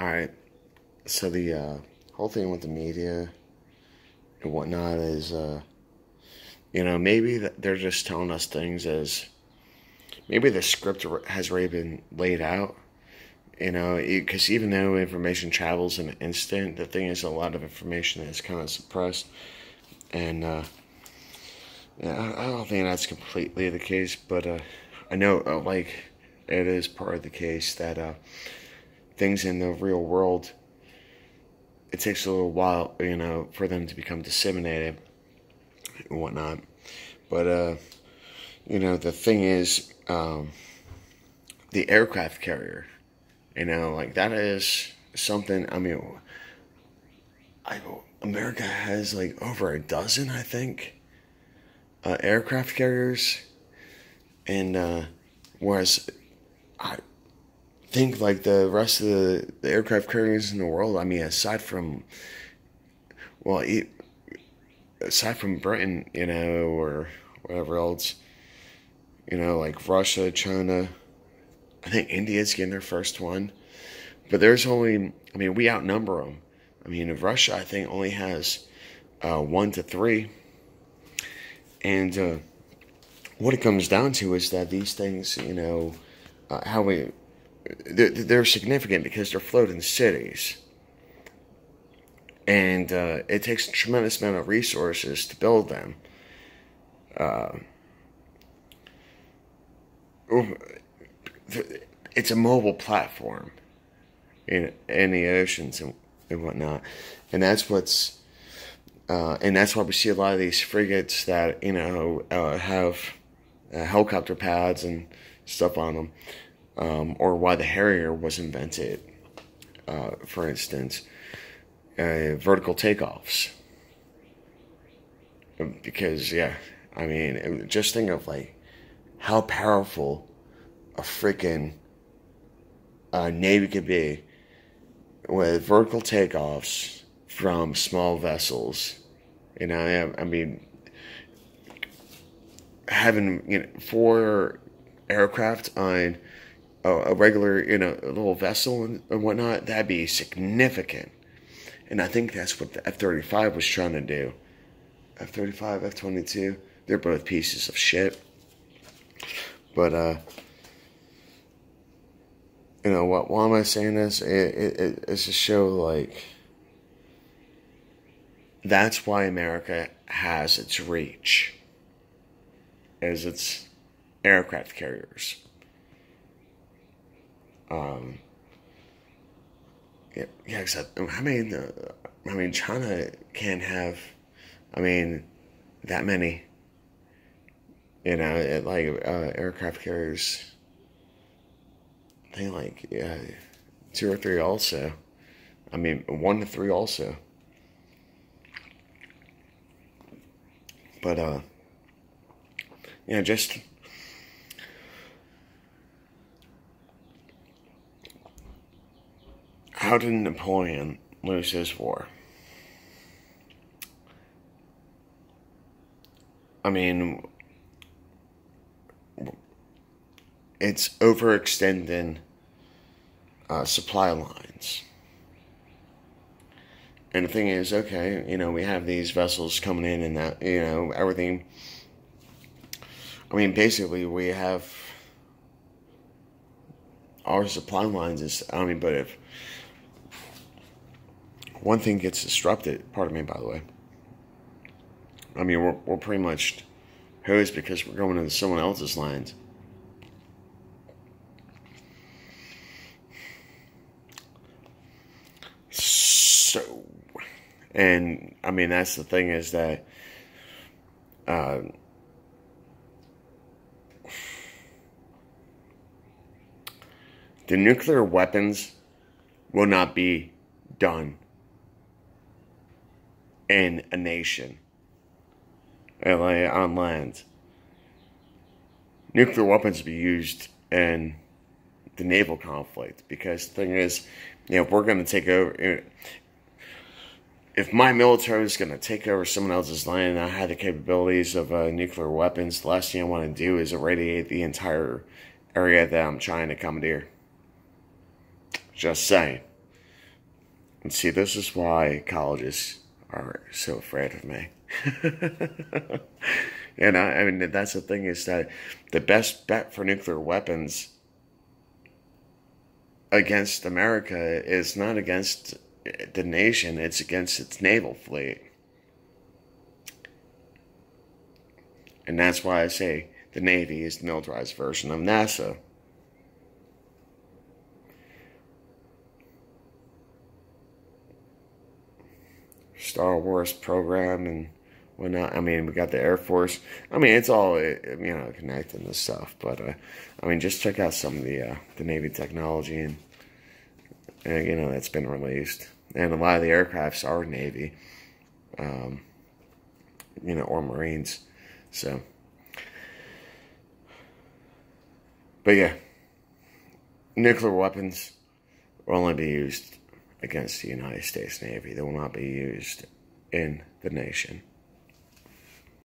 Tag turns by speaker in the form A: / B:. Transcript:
A: Alright, so the whole thing with the media and whatnot is, maybe they're just telling us things as maybe the script has already been laid out, because even though information travels in an instant, the thing is a lot of information is kind of suppressed. And, yeah, I don't think that's completely the case, but I know, it is part of the case that things in the real world, it takes a little while, for them to become disseminated and whatnot. But, the thing is, the aircraft carrier, that is something, America has like over a dozen, I think, aircraft carriers. And, whereas I think like the rest of the aircraft carriers in the world, well, aside from Britain, or whatever else, like Russia, China, I think India's getting their first one. But there's only, we outnumber them. Russia, I think, only has 1 to 3. And what it comes down to is that these things, they're significant because they're floating cities. And it takes a tremendous amount of resources to build them. It's a mobile platform in the oceans and whatnot. And that's why we see a lot of these frigates that, have helicopter pads and stuff on them. Or why the Harrier was invented, for instance. Vertical takeoffs. Because, yeah, just think of, how powerful a freaking Navy could be with vertical takeoffs from small vessels. Having, 4 aircraft on a regular, little vessel and whatnot, that'd be significant. And I think that's what the F-35 was trying to do. F-35, F-22, they're both pieces of shit. But, why am I saying this? It's to show, that's why America has its reach. Is its aircraft carriers. Yeah, except, China can't have, that many, aircraft carriers. I think, 2 or 3 also. 1 to 3 also. But, just... How did Napoleon lose his war? It's overextending supply lines. And the thing is, okay, we have these vessels coming in and that, everything. Basically, we have our supply lines is, but if one thing gets disrupted, pardon me, by the way, we're pretty much hosed because we're going into someone else's lines. So, and, that's the thing is that, the nuclear weapons will not be done in a nation, on land. Nuclear weapons will be used in the naval conflict, because the thing is, if we're going to take over, if my military is going to take over someone else's land and I have the capabilities of nuclear weapons, the last thing I want to do is irradiate the entire area that I'm trying to commandeer. Just saying. And see, this is why colleges are so afraid of me. And I mean, that's the thing, is that the best bet for nuclear weapons against America is not against the nation, it's against its naval fleet. And that's why I say the Navy is the militarized version of NASA. Star Wars program and whatnot. I mean, we got the Air Force. I mean, it's all, connected and stuff. But I mean, just check out some of the Navy technology and that's been released. And a lot of the aircrafts are Navy, or Marines. So, but yeah, nuclear weapons will only be used against the United States Navy. They will not be used in the nation.